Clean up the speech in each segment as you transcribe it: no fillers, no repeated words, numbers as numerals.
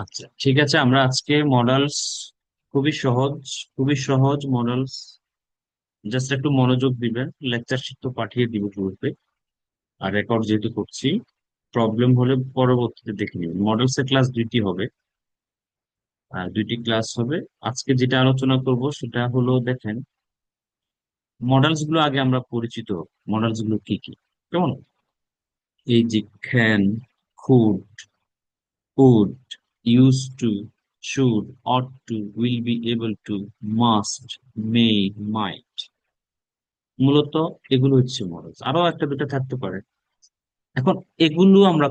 আচ্ছা, ঠিক আছে। আমরা আজকে মডেলস খুবই সহজ, খুবই সহজ মডেলস। জাস্ট একটু মনোযোগ দিবেন। লেকচার শিট তো পাঠিয়ে দিব গ্রুপে, আর রেকর্ড যেহেতু করছি, প্রবলেম হলে পরবর্তীতে দেখে নিবেন। মডেলস এর ক্লাস দুইটি হবে, আর দুইটি ক্লাস হবে। আজকে যেটা আলোচনা করব সেটা হলো, দেখেন, মডেলস গুলো আগে আমরা পরিচিত। মডেলস গুলো কি কি, কেমন? এই যে can, could, could, used to, should, ought to, will be able to, must, may, might। মূলত এগুলো হচ্ছে মডেলস। আরো একটা দুটো থাকতে পারে। এখন এগুলো আমরা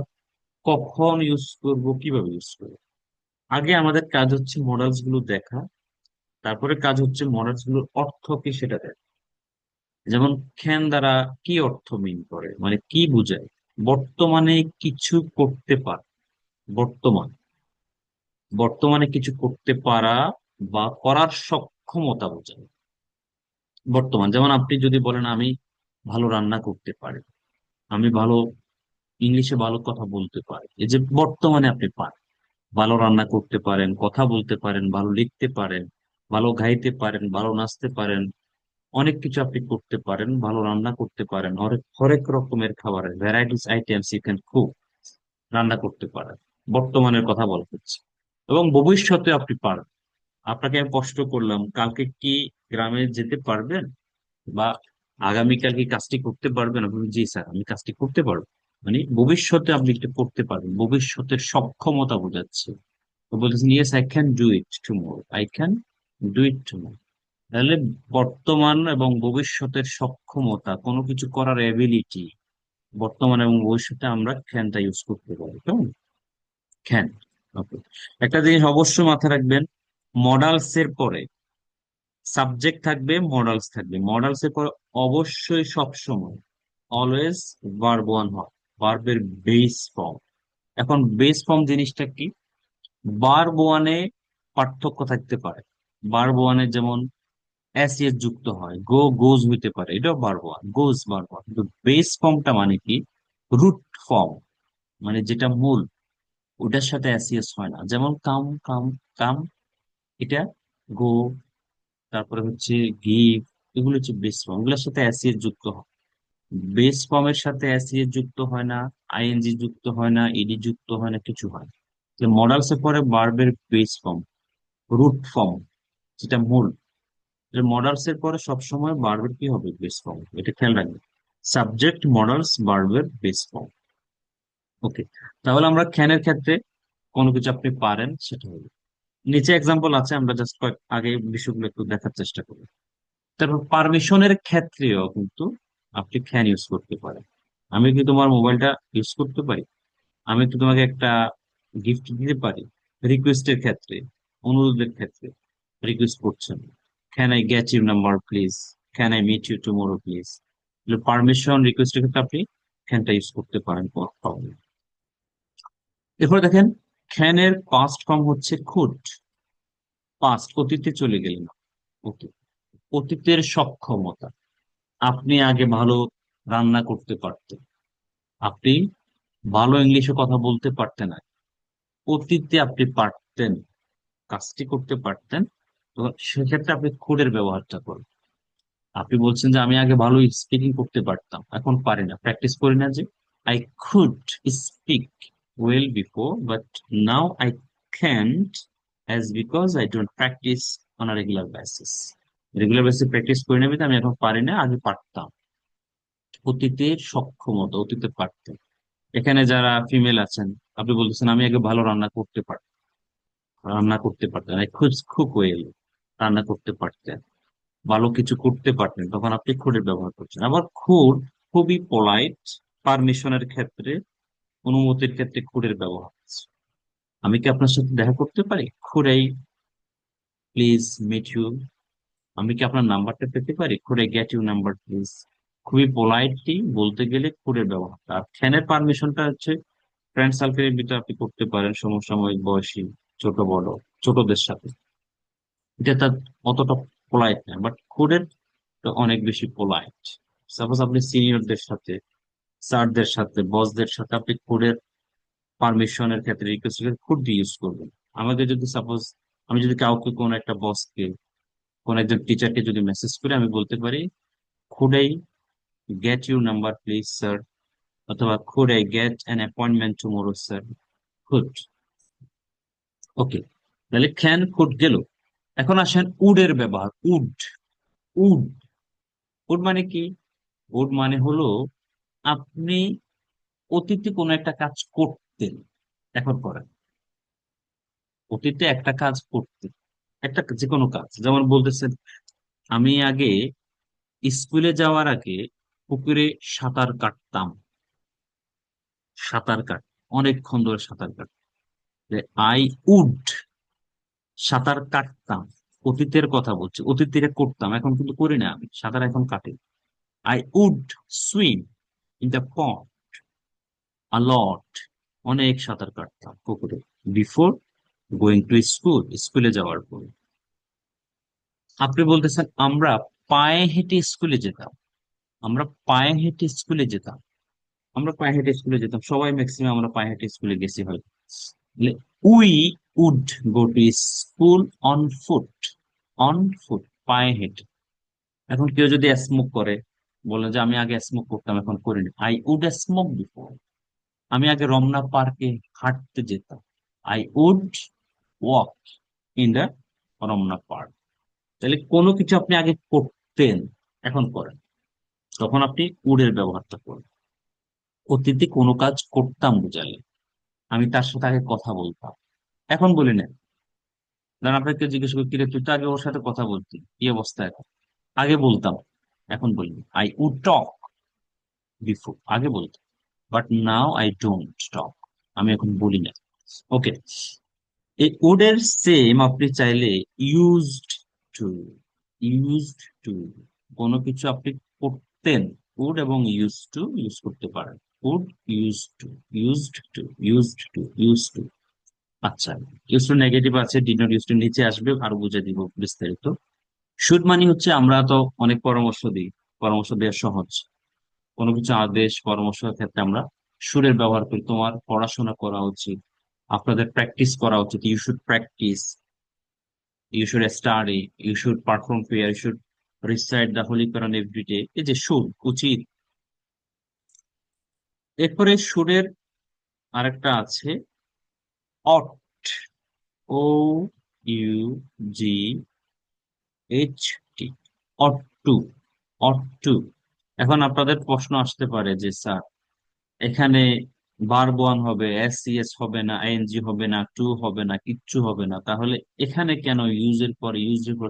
কখন ইউজ করব, কিভাবে ইউজ করব? আগে আমাদের কাজ হচ্ছে মডেলস গুলো দেখা, তারপরে কাজ হচ্ছে মডেলস গুলোর অর্থ কি সেটা দেখা। যেমন ক্যান দ্বারা কি অর্থ মিন করে, মানে কি বোঝায়? বর্তমানে কিছু করতে পারে। বর্তমান, বর্তমানে কিছু করতে পারা বা করার সক্ষমতা বোঝায়। বর্তমান, যেমন আপনি যদি বলেন আমি ভালো রান্না করতে পারি, আমি ভালো ইংলিশে ভালো কথা বলতে পারি, এই যে বর্তমানে আপনি পারেন। ভালো রান্না করতে পারেন, কথা বলতে পারেন, ভালো লিখতে পারেন, ভালো গাইতে পারেন, ভালো নাচতে পারেন, অনেক কিছু আপনি করতে পারেন, ভালো রান্না করতে পারেন, হরেক হরেক রকমের খাবারের varieties items you can cook, রান্না করতে পারেন। বর্তমানের কথা বলা হচ্ছে। এবং ভবিষ্যতে আপনি পারেন। আপনাকে আমি প্রশ্ন করলাম, কালকে কি গ্রামে যেতে পারবেন, বা আগামীকাল কি কাজটি করতে পারবেন? আপনি বলবেন, জি স্যার, আমি কাজটি করতে পারবো। মানে ভবিষ্যতে আপনি এটা করতে পারবেন, ভবিষ্যতের সক্ষমতা বোঝাচ্ছে। তো বলতেছেন, yes I can do it tomorrow, I can do it tomorrow. তাহলে বর্তমান এবং ভবিষ্যতের সক্ষমতা, কোনো কিছু করার এবিলিটি, বর্তমান এবং ভবিষ্যতে আমরা ক্যানটা ইউজ করতে পারি, কেমন? ক্যান। ওকে। একটা জিনিস অবশ্যই মাথায় রাখবেন, মডালস এর পরে সাবজেক্ট থাকবে, মডালস থাকবে। মডালস এর পরে অবশ্যই সব সময় অলওয়েজ ভার্ব ওয়ান হয়, ভার্বের বেস ফর্ম। এখন বেস ফর্ম জিনিসটা কি? ভার্ব ওয়ানে পার্থক্য থাকতে পারে। ভার্ব ওয়ানে যেমন এস এস যুক্ত হয়, গো গোজ হইতে পারে, এটাও ভার্ব ওয়ান, গোজ ভার্ব ওয়ান। কিন্তু বেস ফর্মটা মানে কি? রুট ফর্ম, মানে যেটা মূল, ওটার সাথে এস এস হয় না। যেমন কাম, কাম, কাম, এটা গো, তারপরে হচ্ছে গিভ, এগুলো হচ্ছে বেস ফর্ম, এগুলোর সাথে অ্যাসিএস যুক্ত হয়। বেস ফর্মের সাথে অ্যাসিএস যুক্ত হয় না, আইএনজি যুক্ত হয় না, ইডি যুক্ত হয় না, কিছু হয় না। যে মডালস এর পরে ভার্বের বেস ফর্ম, রুট ফর্ম, যেটা মূল, মডালস এর পরে সবসময় ভার্বের কি হবে? Base form. এটা খেয়াল রাখবেন, সাবজেক্ট, মডালস, ভার্বের বেস ফর্ম। ওকে। তাহলে আমরা ক্যানের ক্ষেত্রে কোনো কিছু আপনি পারেন সেটা হবে। নিচে এক্সাম্পল আছে, আমরা জাস্ট কয়েক আগে বিষয়গুলো একটু দেখার চেষ্টা করি। তারপর পারমিশনের ক্ষেত্রেও কিন্তু আপনি ফ্যান ইউজ করতে পারেন। আমি কি তোমার মোবাইলটা ইউজ করতে পারি? আমি তো তোমাকে একটা গিফট দিতে পারি। রিকোয়েস্টের ক্ষেত্রে, অনুরোধের ক্ষেত্রে রিকোয়েস্ট করছেন, can I get your number please, can I meet you tomorrow please. Permission রিকোয়েস্টের ক্ষেত্রে আপনি ক্যানটা ইউজ করতে পারেন, কোনো প্রবলেম নেই। এরপর দেখেন, ক্যানের পাস্ট ফর্ম হচ্ছে কুড। পাস্ট, অতীতে চলে গেলেন। ওকে। অতীতের সক্ষমতা, আপনি আগে ভালো রান্না করতে পারতেন, আপনি ভালো ইংলিশে কথা বলতে পারতেন না, অতীতে আপনি পারতেন, কাজটি করতে পারতেন। তো সেক্ষেত্রে আপনি কুডের ব্যবহারটা করুন। আপনি বলছেন যে আমি আগে ভালো স্পিকিং করতে পারতাম, এখন পারি না, প্র্যাকটিস করি না। যে I could speak well before, but now I can't, as because I don't practice on a regular basis. Regular basis practice করে নেবে, আমি এখন পারি না, আগে পারতাম। অতীতের সক্ষমতা, অতীতে পারতেন। এখানে যারা ফিমেল আছেন, আপনি বলতেছেন আমি আগে ভালো রান্না করতে পারতাম, রান্না করতে পারতেন, আই কুড কুক ওয়েল, রান্না করতে পারতেন, ভালো কিছু করতে পারতেন, তখন আপনি খুডের ব্যবহার করছেন। আবার খুড খুবই পোলাইট, পারমিশনের ক্ষেত্রে, অনুমতির ক্ষেত্রে খুডের ব্যবহার আছে। আমি কি আপনার সাথে দেখা করতে পারি? Could I please meet you. আমি কি আপনার নাম্বারটা পেতে পারি? Could I get you number please. খুবই পোলাইটলি বলতে গেলে কুডের ব্যবহার। আর ফ্যানের পারমিশনটা হচ্ছে ফ্রেন্ড সার্কেলের ভিতরে আপনি করতে পারেন, সমসাময়িক বয়সী, ছোট বড়, ছোটদের সাথে। এটা তার অতটা পোলাইট না, বাট কুডের অনেক বেশি পোলাইট। সাপোজ আপনি সিনিয়রদের সাথে, স্যারদের সাথে, বসদের সাথে আপনি কুডের পারমিশনের ক্ষেত্রে রিকোয়েস্টের ক্ষেত্রে কুড বি ইউজ করবেন। আমাকে যদি সাপোজ, আমি যদি কাউকে কোন একটা বসকে, কোন একজন টিচারকে যদি মেসেজ করি, আমি বলতে পারি could I get your number please sir, অথবা could I get an appointment tomorrow sir. Could. Okay, তাহলে ক্যান কুড গেল। এখন আসেন উড এর ব্যবহার। উড, উড, উড মানে কি? উড মানে হলো আপনি অতীতে কোনো একটা কাজ করতেন, এখন করেন। অতীতে একটা কাজ করতেন, একটা যে কোনো কাজ, যেমন বলতেছেন আমি আগে স্কুলে যাওয়ার আগে পুকুরে সাঁতার কাটতাম। সাঁতার কাট, অনেকক্ষণ ধরে সাঁতার কাট। আই উড, সাঁতার কাটতাম, অতীতের কথা বলছি, অতীতে করতাম, এখন কিন্তু করি না, আমি সাঁতার এখন কাটি। I would swim in the pond a lot, অনেক সাঁতার কাটতাম পুকুরে, বিফোর গোয়িং টু স্কুল, স্কুলে যাওয়ার পর। আপনি বলতেছেন আমরা পায়ে হেঁটে স্কুলে যেতাম, আমরা পায়ে হেঁটে স্কুলে যেতাম, আমরা পায়ে হেঁটে স্কুলে যেতাম, সবাই ম্যাক্সিমাম আমরা পায়ে হেঁটে স্কুলে গেছি হয়তো। We would go to school on foot, on foot, পায়ে হেঁটে। এখন কেউ যদি স্মোক করে, বলে যে আমি আগে স্মোক করতাম এখন করিনি, আই উড স্মোক বিফোর। আমি আগে রমনা পার্কে হাঁটতে যেতাম, I would walk in the Ramna park. তাহলে কোনো কিছু আপনি আগে করতেন, এখন করেন, তখন আপনি উডের ব্যবহারটা করেন। অতীতে কোনো কাজ করতাম বুঝালে, আমি তার সাথে আগে কথা বলতাম, এখন বলি না। ধরেন আপনাকে জিজ্ঞেস করি কিরে তুই তো আগে ওর সাথে কথা বলতি, কি অবস্থা এখন? আগে বলতাম, এখন বলি আই উড টক বিফোর, আগে বলতাম, but now I don't talk, আমি এখন বলি না। ওকে, এই উড এর সেম আপনি চাইলে ইউজড টু, ইউজড টু, কোনো কিছু আপনি করতেন, উড এবং ইউজ টু ইউজ করতে পারেন। Would, use to, used to, used to, use to. আচ্ছা, ইউজ টু নেগেটিভ আছে, ডিড নট ইউজ টু নিচে আসবে, আরো বুঝে দিব বিস্তারিত। শুড মানে হচ্ছে আমরা তো অনেক পরামর্শ দিই, পরামর্শ দেওয়া সহজ, কোনো কিছু আদেশ পরামর্শের ক্ষেত্রে আমরা শুডের ব্যবহার করি। তোমার পড়াশোনা করা উচিত, আপনাদের প্র্যাকটিস করা উচিত, you should practice, you should study, you should perform fair, you should recite the holy Quran everyday, এই যে শুড, উচিত। এরপরে শুডের আরেকটা আছে ought, O U G H T, ought to, ought to. এখন আপনাদের প্রশ্ন আসতে পারে যে স্যার এখানে ভার্ব ওয়ান হবে, এস সি এস হবে না, আইএনজি হবে না, টু হবে না, কিচ্ছু হবে না, তাহলে এখানে কেন ইউজ এর পর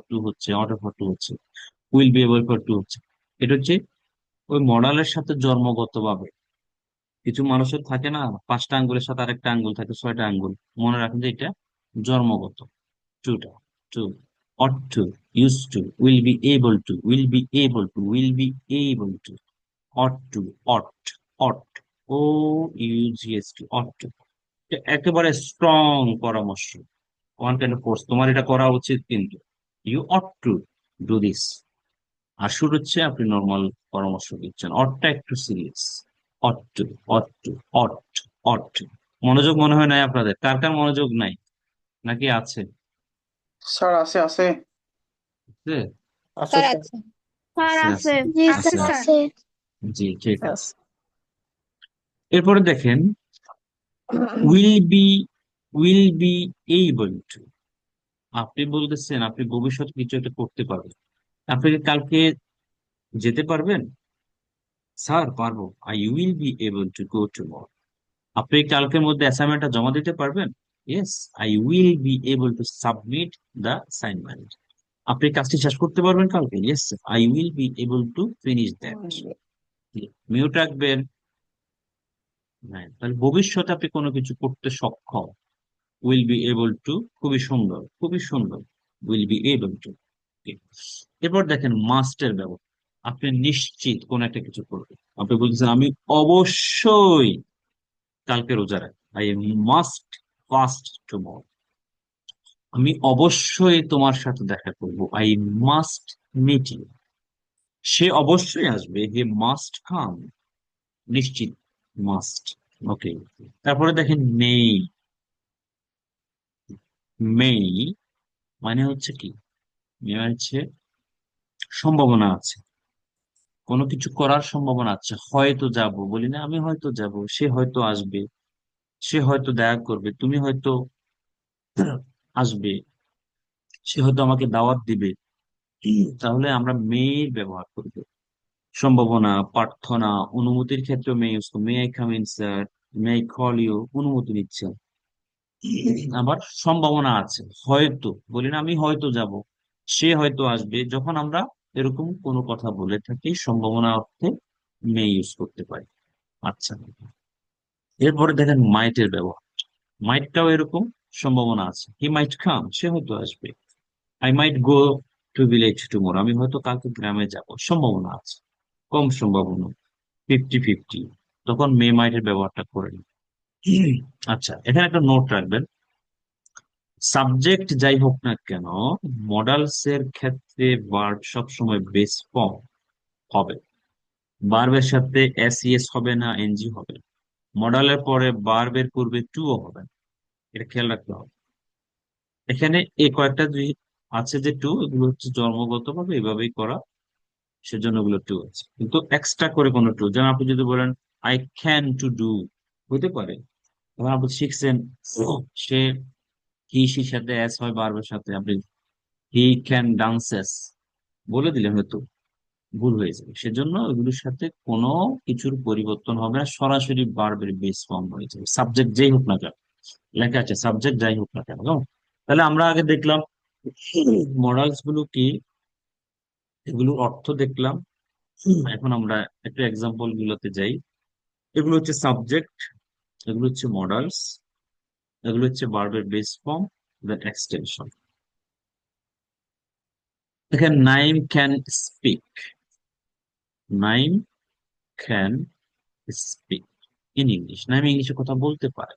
টু হচ্ছে, অর্ডার ফর টু হচ্ছে, will be able for to হচ্ছে? এটা হচ্ছে ওই মডালের সাথে জন্মগত ভাবে, কিছু মানুষের থাকে না, 5টা আঙ্গুলের সাথে আরেকটা আঙ্গুল থাকে, 6টা আঙ্গুল, মনে রাখেন যে এটা জন্মগত। টুটা, to, ought to, use to, will be able to, will be able to, will be able to, ought to, ought, ought, O U G S T, ought to. একেবারে স্ট্রং পরামর্শ, ওয়ান কাইন্ড অফ ফোর্স, তোমার এটা করা উচিত, কিন্তু you ought to do this. আর শুরু হচ্ছে আপনি নর্মাল পরামর্শ দিচ্ছেন, অটটা একটু serious. Ought to, ought to, ought, ought. মনোযোগ মনে হয় নাই আপনাদের, কার কার মনোযোগ নাই, নাকি আছে? স্যার আছে আছে। আছে, আছে স্যার স্যার। আছে। স্যার আছে আছে। আছে, জি আছে স্যার আছে। আছে। জি ঠিক আছে। আছে। এরপরে দেখেন will be, will be able two. আপনি বলতেছেন আপনি ভবিষ্যতে কিছু একটা করতে পারবেন, আপনি কি কালকে যেতে পারবেন? স্যার পারবো, I will be able to go tomorrow. আপনি কালকের মধ্যে অ্যাসাইনমেন্টটা জমা দিতে পারবেন? Yes, I will be able to submit the assignment. আপনি কাজটি শেষ করতে পারবেন কালকে? Yes, I will be able to finish that. Mute রাখবেন। হ্যাঁ, তাহলে ভবিষ্যতে আপনি কোনো কিছু করতে সক্ষম, উইল বি এবল টু, খুবই সুন্দর, খুবই সুন্দর, উইল বি এবল টু। এরপর দেখেন মাস্টের ব্যবহার। আপনি নিশ্চিত কোন একটা কিছু করবেন, আপনি বলতেছেন আমি অবশ্যই কালকে রোজা রাখবো, আই মাস্ট ফাস্ট টুমরো। আমি অবশ্যই তোমার সাথে দেখা করব, আই মাস্ট মিট ইউ। সে অবশ্যই আসবে, হি মাস্ট কাম, নিশ্চিত, মাস্ট। ওকে, তারপরে দেখেন নেই। মেই মানে হচ্ছে কি? মেই মানে হচ্ছে সম্ভাবনা আছে, কোনো কিছু করার সম্ভাবনা আছে, হয়তো যাব, বলি না আমি হয়তো যাব, সে হয়তো আসবে, সে হয়তো দেখা করবে, তুমি হয়তো আসবে, সে হয়তো আমাকে দাওয়াত দিবে। তাহলে আমরা মেয়ের ব্যবহার করব। সম্ভাবনা, প্রার্থনা, অনুমতির ক্ষেত্রে মে ইউজ করব, may I come in sir, may I call you, অনুমতি নিচ্ছে। আবার সম্ভাবনা আছে, হয়তো, বলি না আমি হয়তো যাব, সে হয়তো আসবে, যখন আমরা এরকম কোনো কথা বলে থাকি সম্ভাবনা অর্থে মে ইউজ করতে পারি। আচ্ছা, এরপরে দেখেন মাইটের ব্যবহার। মাইটটাও এরকম, সম্ভাবনা আছে, হি মাইট কাম, সে হয়তো আসবে। I might go to village tomorrow, আমি হয়তো কালকে গ্রামে যাব, সম্ভাবনা আছে, কম সম্ভাবনা, 50-50, তখন মে মাইটের ব্যবহারটা করে নিই। আচ্ছা, এখানে একটা নোট রাখবেন, সাবজেক্ট যাই হোক না কেন, মডালস এর ক্ষেত্রে ভার্ব সবসময় বেস ফর্ম হবে। ভার্বের সাথে এস ইএস হবে না, এনজি হবে না। মডালের পরে ভার্বের পূর্বে টু ও হবে না, এটা খেয়াল রাখতে হবে। এখানে এই কয়েকটা দুই আছে যে টু, এগুলো হচ্ছে জন্মগত ভাবে এভাবেই করা, সেজন্য ওগুলো টু আছে, কিন্তু এক্সট্রা করে কোনো টু, যেমন আপনি যদি বলেন আই ক্যান টু ডু, হতে পারে। এবার আপনি শিখছেন, সে হি সির সাথে এস হয় ভার্বের সাথে, আপনি হি ক্যান ডান্সেস বলে দিলে হয়তো ভুল হয়ে যাবে, সেজন্য এগুলোর সাথে কোনো কিছুর পরিবর্তন হবে না, সরাসরি ভার্বের বেস ফর্ম হয়ে যাবে, সাবজেক্ট যেই হোক না কেন। লেখা আছে সাবজেক্ট যাই হোক না কেন, কেমন? তাহলে আমরা আগে দেখলাম মডালস গুলো কি, এগুলোর অর্থ দেখলাম। এখন আমরা একটু এক্সাম্পল গুলোতে যাই। এগুলো হচ্ছে সাবজেক্ট, এগুলো হচ্ছে মডালস, এগুলো হচ্ছে ভার্বের বেস ফর্ম, দেন এক্সটেনশন। দেখেন Naim can speak, Naim can speak in English, Naim ইংলিশে কথা বলতে পারে।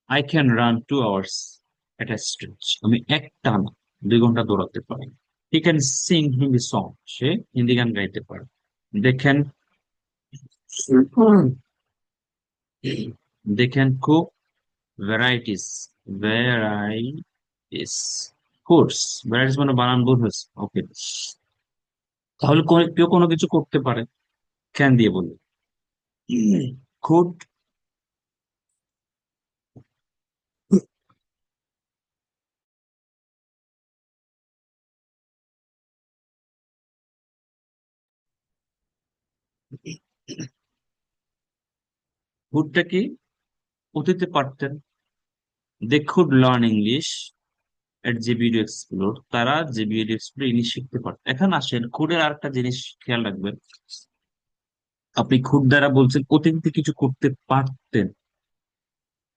I can run 2 hours at a stretch, আমি এক টানা 2 ঘন্টা দৌড়াতে পারি। He can sing Hindi song, সে হিন্দি গান গাইতে পারে। দেখেন, দেখেন cook varieties, varieties foods, varieties মানে বানান ভুল হয়েছে, ওকে। তাহলে কেউ কোনো কিছু করতে পারে, ক্যান দিয়ে বলি। কুড, কুডটা কি, অতীতে পারতেন। They could learn English at JBD explore, তারা জেবিডি এক্সপ্লোর ইংলিশ শিখতে পারত। এখন আসেন খুদের আর একটা জিনিস খেয়াল রাখবেন, আপনি খুদ দ্বারা বলছেন অতীতে কিছু করতে পারতেন,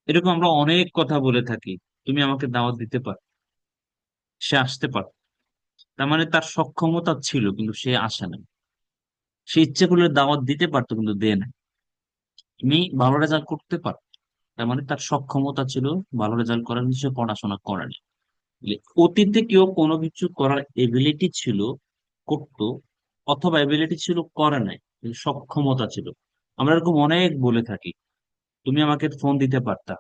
এরকম আমরা অনেক কথা বলে থাকি। তুমি আমাকে দাওয়াত দিতে পার, সে আসতে পারত, তার মানে তার সক্ষমতা ছিল কিন্তু সে আসে না। সে ইচ্ছে করলে দাওয়াত দিতে পারতো কিন্তু দেয় না। তুমি ভালো রেজাল্ট করতে পারত, তার মানে তার সক্ষমতা ছিল ভালো রেজাল্ট করার, কিন্তু সে পড়াশোনা করেনি। অতীতে কেউ কোনো কিছু করার এবিলিটি ছিল, করতো, অথবা এবিলিটি ছিল করে নাই, কিন্তু সক্ষমতা ছিল। আমরা এরকম অনেক বলে থাকি, তুমি আমাকে ফোন দিতে পারতা,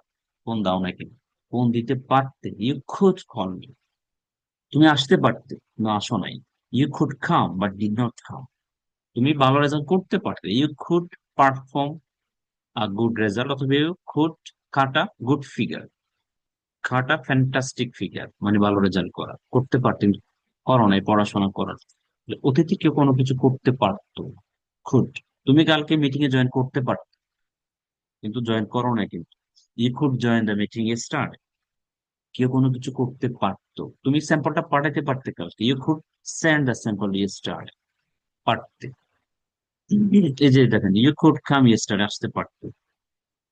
ফোন দাও না কেন? ফোন দিতে পারতে, ইউ খুড কল মি, তুমি আসতে পারতে কিন্তু আসো নাই। You could come but did not come, তুমি ভালো রেজাল্ট করতে পারতে, you could perform a good result, অথবা you could cut a good figure, cut a fantastic figure মানে ভালো রেজাল্ট করা, করতে পারতেন, করো নাই, পড়াশোনা করার। অতীতে কেউ কোনো কিছু করতে পারতো, খুড। তুমি কালকে মিটিং এ জয়েন করতে পারতো কিন্তু জয়েন করো না, কিন্তু you could join the meeting start, কেউ কোনো কিছু করতে পারতো। তুমি স্যাম্পলটা পাঠাতে পারতে কালকে, you could send the sample start, পারতে। এই যে দেখেন, ইউ কুড কাম ইয়েস্টারডে, আসতে পারতো।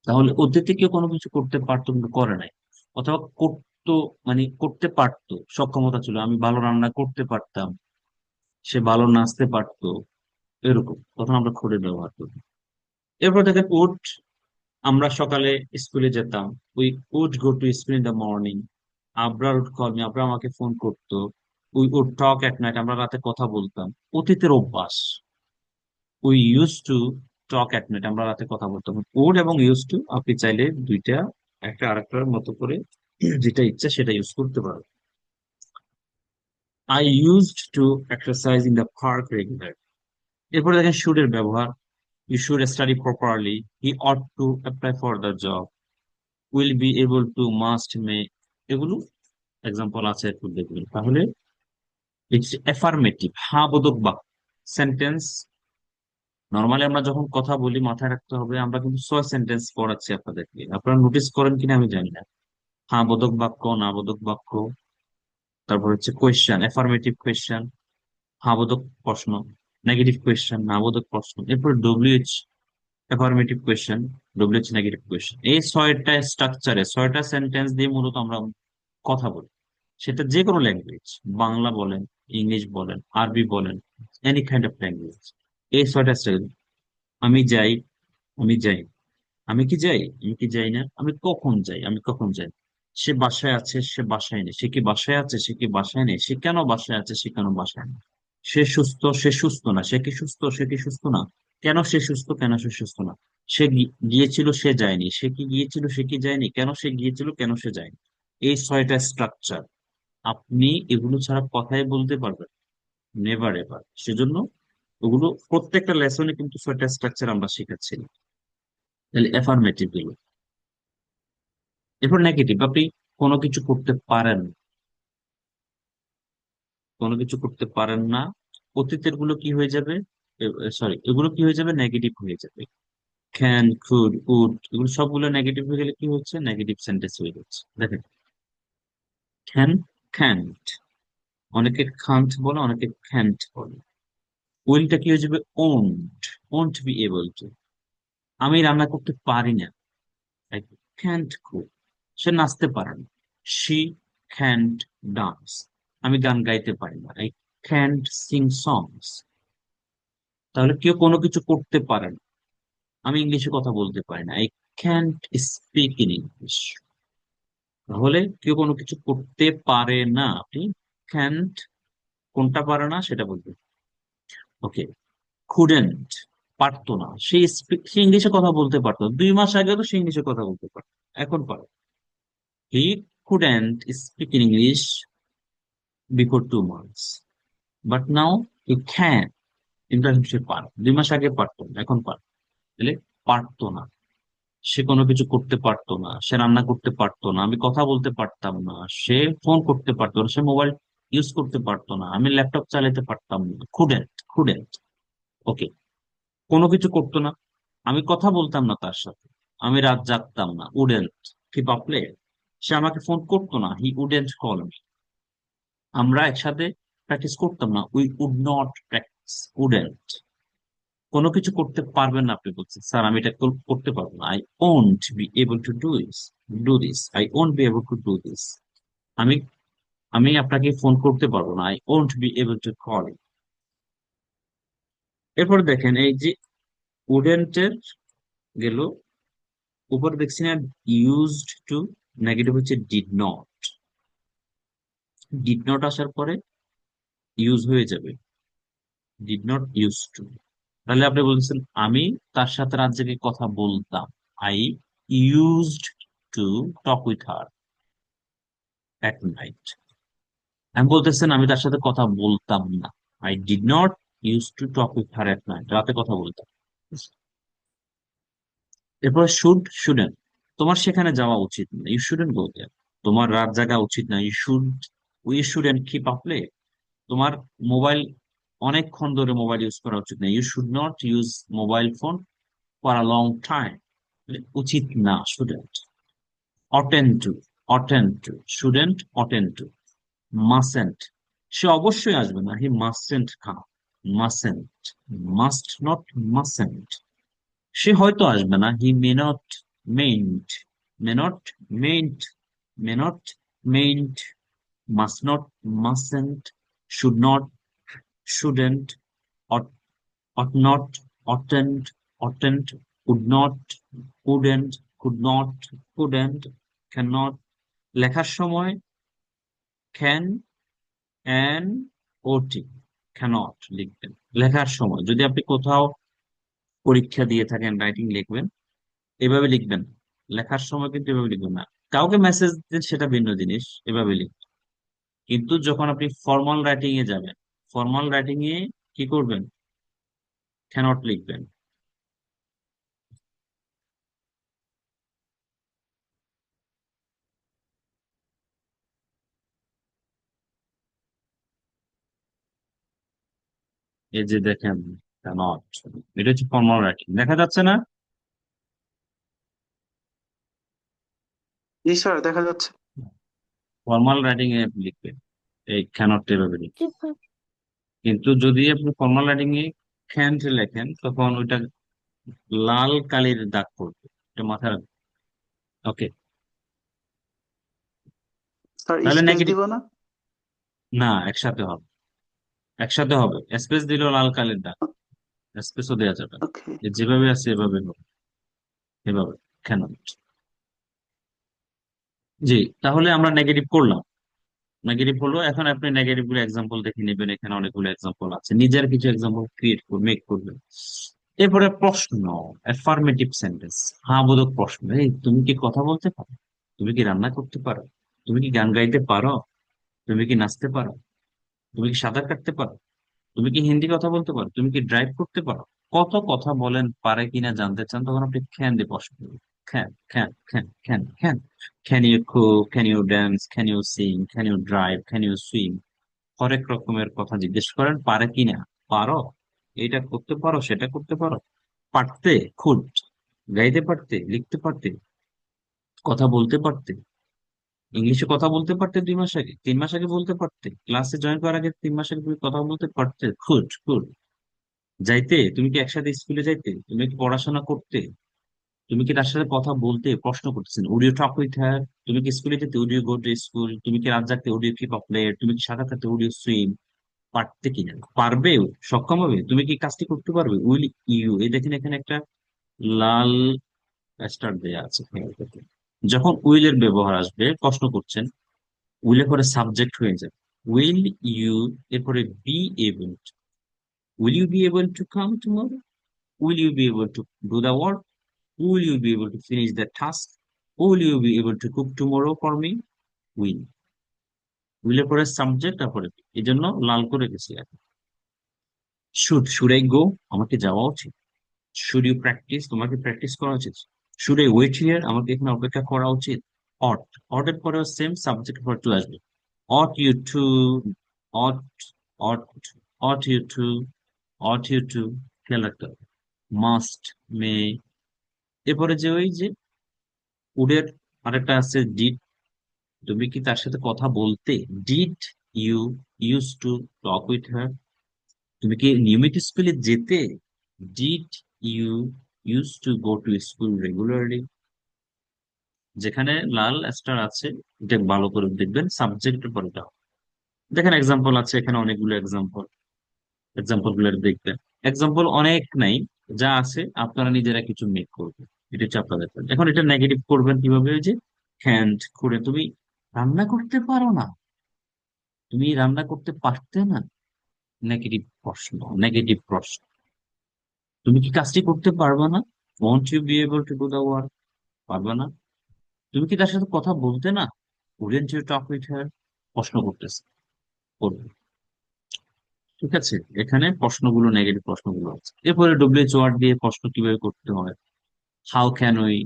তাহলে অতীতে কেউ কোনো কিছু করতে পারতো কিন্তু করে নাই, অথবা করতো, মানে করতে পারতো, সক্ষমতা ছিল, আমি ভালো রান্না করতে পারতাম, সে ভালো নাচতে পারতো, এরকম তখন আমরা খুডের ব্যবহার করি। এরপর দেখেন উড, আমরা সকালে স্কুলে যেতাম, we would go to school in the morning. Abrar would call me, Abrar আমাকে ফোন করতো। We would talk at night, আমরা রাতে কথা বলতাম। অতীতের অভ্যাস, we use to talk at night, আমরা রাতে কথা বলতাম। উড এবং ইউজ টু আপনি চাইলে দুইটা একটা আরেকটার মতো করে যেটা ইচ্ছা সেটা ইউজ করতে পারবেন। I used to exercise in the park regular. এরপরে দেখেন শুড এর ব্যবহার। You should study properly, he ought to apply for the job, will be able to, must, may, এগুলো এক্সাম্পল আছে, একটু দেখবেন তাহলে। ইটস এফার্মেটিভ, হ্যাঁ বোধক বাক্য। সেন্টেন্স, নর্মালি আমরা যখন কথা বলি মাথায় রাখতে হবে আমরা কিন্তু 6 সেন্টেন্স পড়াচ্ছি আপনাদেরকে, আপনারা নোটিস করেন কিনা আমি জানি না। হ্যাঁ বোধক বাক্য, না বোধক বাক্য, তারপর হচ্ছে কোয়েশ্চেন, এফার্মেটিভ কোয়েশ্চেন, হ্যাঁ বোধক প্রশ্ন, নেগেটিভ কোয়েশ্চেন, না বোধক প্রশ্ন, এরপর WH affirmative question, WH negative question. এই 6টা স্ট্রাকচারে 6টা সেন্টেন্স দিয়ে মূলত আমরা কথা বলি। সেটা যে কোনো ল্যাঙ্গুয়েজ, বাংলা বলেন, ইংলিশ বলেন, আরবি বলেন, এনি কাইন্ড অফ ল্যাঙ্গুয়েজ। এই 6টা স্টাইল। আমি যাই, আমি যাই, আমি কি যাই, আমি কি যাই না, আমি কখন যাই, আমি কখন যাই, সে বাসায় আছে, সে বাসায় নেই, সে কি বাসায় আছে, সে কি বাসায় নেই, সে কেন বাসায় আছে, সে কেন বাসায় নেই, সে সুস্থ, সে সুস্থ না, সে কি সুস্থ, সে কি সুস্থ না, কেন সে সুস্থ, কেন সে সুস্থ না, সে গিয়েছিল, সে যায়নি, সে কি গিয়েছিল, সে কি যায়নি, কেন সে গিয়েছিল, কেন সে যায়নি। এই 6টা স্ট্রাকচার আপনি এগুলো ছাড়া কথাই বলতে পারবেন নেভার এভার। সেজন্য ওগুলো প্রত্যেকটা লেসনে কিন্তু 6টা স্ট্রাকচার আমরা শিখাচ্ছি। তাহলে এফার্মেটিভ গুলো। এরপর নেগেটিভ, আপনি কোনো কিছু করতে পারেন, কোনো কিছু করতে পারেন না, অতীতের গুলো কি হয়ে যাবে, সরি, এগুলো কি হয়ে যাবে, নেগেটিভ হয়ে যাবে। ক্যান, কুড, উড, এগুলো সবগুলো নেগেটিভ হয়ে গেলে কি হচ্ছে, নেগেটিভ সেন্টেন্স হয়ে যাচ্ছে। দেখেন, ক্যান, ক্যান্ট, অনেকে খান্ট বলে, অনেকে ক্যান্ট বলে। উইলটা কি হয়ে যাবে, won't, won't be able two. আমি রান্না করতে পারি না, আই ক্যান্ট কুক, সে নাচতে পারে না, শি ক্যান্ট ডান্স, আমি গান গাইতে পারি না, আই ক্যান্ট সিং সংস। তাহলে কেউ কোনো কিছু করতে পারে না, আমি ইংলিশে কথা বলতে পারি না, I can't speak in English. তাহলে কেউ কোনো কিছু করতে পারে না, আপনি ক্যান্ট, কোনটা পারে না সেটা বলবেন। ওকে, কুডেন্ট, পারতো না, সে ইংলিশে কথা বলতে পারতো, 2 মাস আগে তো সে ইংলিশে কথা বলতে পারতো, এখন পারে। He couldn't speak in English before 2 months, but now he can. কিন্তু এখন সে পারে, 2 মাস আগে পারতো না, এখন পারে। তাহলে পারতো না, সে কোনো কিছু করতে পারতো না, সে রান্না করতে পারতো না, আমি কথা বলতে পারতাম না, সে ফোন করতে পারতো না, সে মোবাইল ইউজ করতে পারতো না, আমি ল্যাপটপ চালাতে পারতাম না, কুডেন্ট, কুডেন্ট। ওকে, কোনো কিছু করতো না, আমি কথা বলতাম না তার সাথে, আমি রাত জাগতাম না, উডেন্ট কিপ আপ লেট, সে আমাকে ফোন করতো না, হি উডেন্ট কল মি, আমরা একসাথে প্র্যাকটিস করতাম না, we would not practise, wouldn't. কোনো কিছু করতে পারবেন না আপনি বলছেন, স্যার আমি এটা করতে পারবো না, I won't be able to do this, I won't be able to do this. আমি আমি আপনাকে ফোন করতে পারবো না, I won't be able to call. এরপরে দেখেন এই যে উডেন্টের গেল, উপরে দেখছি না, ইউজড টু, নেগেটিভ হচ্ছে ডিড নট, ডিড নট আসার পরে ইউজ হয়ে যাবে, ডিড নট ইউজ টু। তাহলে আপনি বলছেন আমি তার সাথে রাত জেগে কথা বলতাম, I used two talk with her at night. আমি বলতেছেন আমি তার সাথে কথা বলতাম না, I did not use to talk with her at night, রাতে কথা বলতাম। এরপর শুডেন্ট, তোমার সেখানে যাওয়া উচিত না, ইউ শুডেন্ট গো দেয়ার, তোমার রাত জাগা উচিত না, we shouldn't keep up late, তোমার মোবাইল অনেকক্ষণ ধরে মোবাইল ইউজ করা উচিত না, you should not use mobile phone for a long time, উচিত না, shouldn't. Oughtn't to, oughtn't to, shouldn't, oughtn't to. Mustn't, সে অবশ্যই আসবে না, he mustn't come, mustn't, must not, mustn't. সে হয়তো আসবে না, he may not, mayn't, may not, mayn't, may not, mayn't, must not, mustn't, should not, shouldn't, ought not, oughtn't, oughtn't, would not, wouldn't, could not, couldn't, cannot। লেখার সময় can, an, ওটি, cannot লিখবেন লেখার সময়। যদি আপনি কোথাও পরীক্ষা দিয়ে থাকেন, রাইটিং লিখবেন, এভাবে লিখবেন। লেখার সময় কিন্তু এভাবে লিখবেন না। কাউকে মেসেজ দিন সেটা ভিন্ন জিনিস, এভাবে লিখবেন। কিন্তু যখন আপনি ফর্মাল রাইটিং এ যাবেন, ফর্মাল রাইটিং এ কি করবেন? ক্যানট লিখবেন। এই যে দেখেন, ক্যানট, এটা হচ্ছে ফর্মাল রাইটিং, দেখা যাচ্ছে না? জি স্যার, দেখা যাচ্ছে। ফর্মাল রাইটিং এ আপনি লিখবেন এই ক্যানট এভাবে লিখবেন। কিন্তু যদি আপনি ফর্মাল রাইটিং এ ক্যান্ট লেখেন, তখন ওইটা লাল কালির দাগ পড়বে, এটা মাথায় রাখবেন। ওকে? স্যার তাহলে স্পেস নেগেটিভ, দিব না? না একসাথে হবে, একসাথে হবে। স্পেস দিলেও লাল কালির দাগ, স্পেসও দেওয়া যাবে না। ওকে। এ যেভাবে আছে এভাবে হবে, এভাবে ক্যানট। জি, তাহলে আমরা নেগেটিভ করলাম। নেগেটিভ হলো, এখন আপনি নেগেটিভ গুলো এক্সাম্পল দেখে নেবেন, এখানে অনেকগুলো এক্সাম্পল আছে, নিজের কিছু এক্সাম্পল ক্রিয়েট মেক করবেন। এরপরে প্রশ্ন, অ্যাফার্মেটিভ সেন্টেন্স, হ্যাঁ বোধক প্রশ্ন। এই তুমি কি কথা বলতে পারো? তুমি কি রান্না করতে পারো? তুমি কি গান গাইতে পারো? তুমি কি নাচতে পারো? তুমি কি সাঁতার কাটতে পারো? তুমি কি হিন্দি কথা বলতে পারো? তুমি কি ড্রাইভ করতে পারো? কত কথা বলেন, পারে কিনা জানতে চান, তখন আপনি ক্যান দিয়ে প্রশ্ন করবেন। Can, can, can, can, can. Can you cook? Can you dance? Can you sing? Can you drive? Can you swim? হরেক রকমের কথা জিজ্ঞেস করেন, পারে কিনা। পারো? এটা করতে পারো, সেটা করতে পারো? পারতে, খুড, গাইতে পারতে, লিখতে পারতে, কথা বলতে পারতে, ইংলিশে কথা বলতে পারতে 2 মাস আগে, 3 মাস আগে বলতে পারতে, ক্লাসে জয়েন করার আগে 3 মাস আগে তুমি কথা বলতে পারতে, খুড খুড। যাইতে, তুমি কি একসাথে স্কুলে যাইতে? তুমি কি পড়াশোনা করতে? তুমি কি তার সাথে কথা বলতে? প্রশ্ন করতেছেন, would you talk with her? তুমি কি স্কুলে যেতে? Would you go to school? তুমি কি রাত জাগতে? Would you keep up late? তুমি কি সাঁতার কাটতে? Would you swim? পারতে কিনা, পারবে, সক্ষম হবে, তুমি কি কাজটি করতে পারবে, উইল ইউ। এই দেখেন এখানে একটা লাল স্টার দেয়া আছে, খেয়াল করতে। যখন উইল এর ব্যবহার আসবে, প্রশ্ন করছেন, উইলে পরে সাবজেক্ট হয়ে যাবে। উইল ইউ, এরপরে be able, will you be able to come tomorrow? Will you be able to do the work? Will you be able to finish the task? Will you be able to cook tomorrow for me? Will, উইলের পরে subject, তারপরে এই জন্য লাল করে গেছি। Should I go? আমাকে যাওয়া উচিত। Should you practice? তোমাকে প্র্যাকটিস করা উচিত। Should I wait here? আমাকে এখানে অপেক্ষা করা উচিত। অট, অটের পরেও সেম সাবজেক্ট ভার্ব চলে আসবে। Ought you to, ought, ought, ought you to, ought you to, খেয়াল রাখতে হবে। মাস্ট, মে, এরপরে যে ওই যে উডের আরেকটা আছে ডিড, তুমি কি তার সাথে কথা বলতে? Did you use to talk with her? তুমি কি নিয়মিত স্কুলে যেতে? Did you use to go to school regularly? যেখানে লাল স্টার আছে, এটা ভালো করে দেখবেন, সাবজেক্টের পরে দাও। দেখেন এক্সাম্পল আছে এখানে অনেকগুলো এক্সাম্পল, এক্সাম্পল গুলো দেখবেন। এক্সাম্পল অনেক নাই, যা আছে আপনারা নিজেরা কিছু মেক করবেন। এটা হচ্ছে আপনাদের কাজ। এখন এটা নেগেটিভ করবেন কিভাবে? ওই যে হ্যান্ড করে, তুমি রান্না করতে পারো না? তুমি রান্না করতে পারতে না? নেগেটিভ প্রশ্ন, নেগেটিভ প্রশ্ন। তুমি কি কাজটি করতে পারবে না? Won't you be able to do the work? পারবে না? তুমি কি তার সাথে কথা বলতে না? Wouldn't you talk with her? প্রশ্ন করতেছে, করবে। ঠিক আছে, এখানে প্রশ্নগুলো, নেগেটিভ প্রশ্নগুলো আছে। এরপরে ডব্লিউএইচ ওয়ার্ড দিয়ে প্রশ্ন কিভাবে করতে হয়। How can we,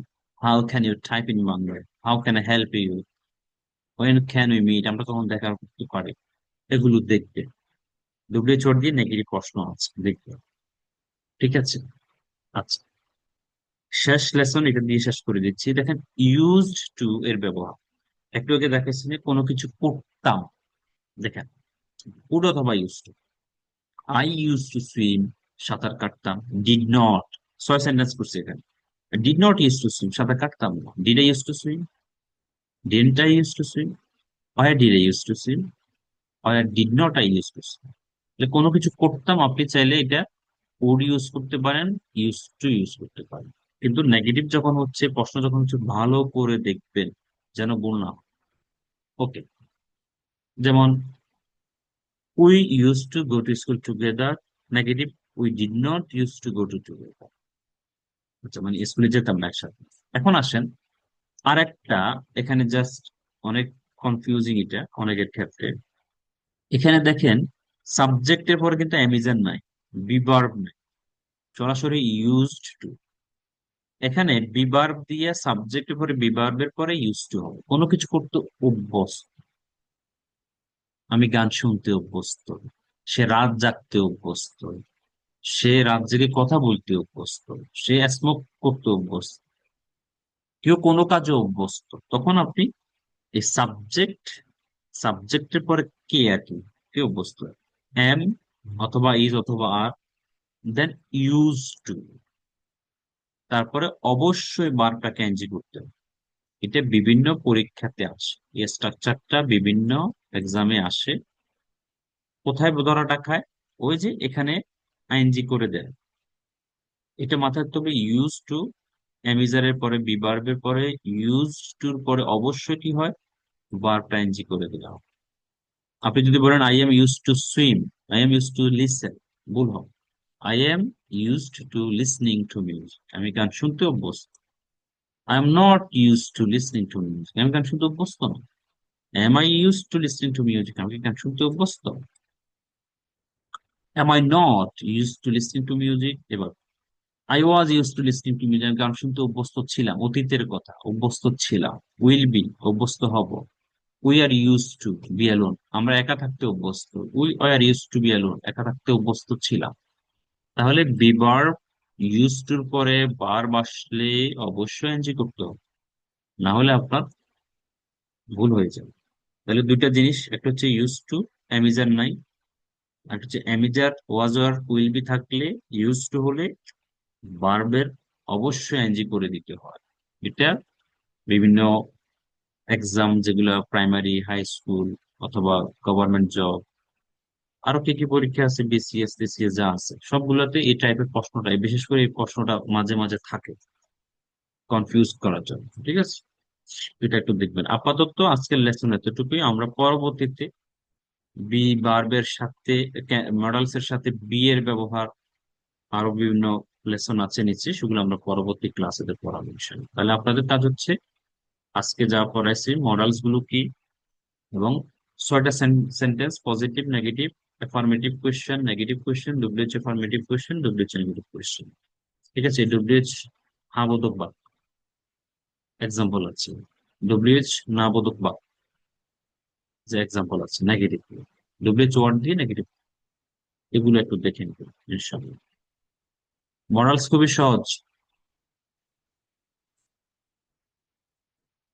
how can you type in Bangla, how can I help you, when can we meet, আমরা তখন দেখা করতে পারি, এগুলো দেখবে। ডব্লিউএইচ ওয়ার্ড দিয়ে নেগেটিভ প্রশ্ন আছে, দেখবে। ঠিক আছে, আচ্ছা, শেষ লেসন এটা দিয়ে শেষ করে দিচ্ছি। দেখেন, ইউজড টু এর ব্যবহার। একটু আগে দেখাচ্ছি যে কোনো কিছু করতাম, দেখেন, উড অথবা use to. I use to swim, সাঁতার কাটতাম। ডিড নট, 6 সেন্টেন্স করছি এখানে। Did not use to swim, সাঁতার কাটতাম না। Did I use to swim? Didn't I use to swim? Or did I use to swim? Or did not I use to swim? কোনো কিছু করতাম, আপনি চাইলে এটা ওড ইউজ করতে পারেন, ইউজ টু ইউজ করতে পারেন। কিন্তু নেগেটিভ যখন হচ্ছে, প্রশ্ন যখন হচ্ছে, ভালো করে দেখবেন যেন ভুল না হয়। ওকে, যেমন we use to go to school together, negative, we did not use to go two together. আচ্ছা, মানে স্কুলে যেতাম না একসাথে। এখন আসেন আরেকটা, এখানে জাস্ট অনেক কনফিউজিং এটা অনেকের ক্ষেত্রে। এখানে দেখেন সাবজেক্টের পরে কিন্তু অ্যামিজার নাই, বিভার্ব নাই, সরাসরি ইউজড টু। এখানে বিভার্ব দিয়ে সাবজেক্টের পরে বিভার্বের পরে ইউজ টু হবে, কোনো কিছু করতে অভ্যস্ত। আমি গান শুনতে অভ্যস্ত, সে রাত জাগতে অভ্যস্ত, সে রাত জেগে কথা বলতে অভ্যস্ত, সে স্মোক করতে অভ্যস্ত, কেউ কোনো কাজে অভ্যস্ত। তখন আপনি এই সাবজেক্টের পরে কে আর কি, কে অভ্যস্ত, এম অথবা ইজ অথবা আর, দেন ইউজ টু, তারপরে অবশ্যই বারটাকে এনজি করতে হবে। এটা বিভিন্ন পরীক্ষাতে আসে, এই স্ট্রাকচারটা বিভিন্ন এক্সামে আসে। কোথায় ধরাটা খায়? ওই যে এখানে আইএনজি করে দেয়, এটা মাথায় রাখতে হবে। ইউজ টু, অ্যামিজারের পরে বিভার্বের পরে ইউজ টুর পরে অবশ্যই কি হয়, ভার্বটা এনজি করে দিলাম। আপনি যদি বলেন I am use to swim, I am use to listen, ভুল হবে। I am used to listening to music, আমি গান শুনতে অভ্যস্ত। I am not use to listening to music, আমি গান শুনতে অভ্যস্ত না। Am I use to listening to music, আমি কি গান শুনতে অভ্যস্ত? Am I not use to listening to music. এবার I was use to listening to music, আমি গান শুনতে অভ্যস্ত ছিলাম, অতীতের কথা, অভ্যস্ত ছিলাম। উইল বি, অভ্যস্ত হব। We are use to be alone, আমরা একা থাকতে অভ্যস্ত। We are use to be alone, একা থাকতে অভ্যস্ত ছিলাম। তাহলে বিভার্ব ইউজ টুর পরে ভার্ব আসলে অবশ্যই এনজি করতে হবে, না হলে আপনার ভুল হয়ে যাবে। তাহলে দুইটা জিনিস, একটা হচ্ছে ইউজ টু, অ্যামিজার নাই। আর একটা হচ্ছে am is are was were will be থাকলে, ইউজ টু হলে ভার্বের অবশ্যই এনজি করে দিতে হয়। এটা বিভিন্ন এক্সাম, যেগুলো প্রাইমারি, হাই স্কুল অথবা গভর্নমেন্ট জব, আরো কি কি পরীক্ষা আছে, বিসিএস টিসিএস যা আছে সবগুলোতে এই টাইপের প্রশ্নটাই, বিশেষ করে এই প্রশ্নটা মাঝে মাঝে থাকে কনফিউজ করার জন্য। ঠিক আছে, এটা একটু দেখবেন। আপাতত আজকের লেসন এতটুকুই। আমরা পরবর্তীতে বি ভার্বের সাথে, মডেলস এর সাথে বি এর ব্যবহার, আরো বিভিন্ন লেসন আছে নিচে, সেগুলো আমরা পরবর্তী ক্লাসে পড়াবো ইনশাআল্লাহ। তাহলে আপনাদের কাজ হচ্ছে আজকে যা পড়াইছি মডেলস গুলো কি, এবং ছয়টা sentence, positive, negative, affirmative question, negative question, WH affirmative question, WH negative question. ঠিক আছে, ডব্লিউএইচ হ্যাঁ বোধক বাক্য এক্সাম্পল আছে, ডব্লিউএইচ না বোধক বাক্য যে এক্সাম্পল আছে নেগেটিভ, ডব্লিউএইচ ওয়ার্ড দিয়ে নেগেটিভ, এগুলো একটু দেখে নিন ইনশাআল্লাহ। মরালস খুবই সহজ।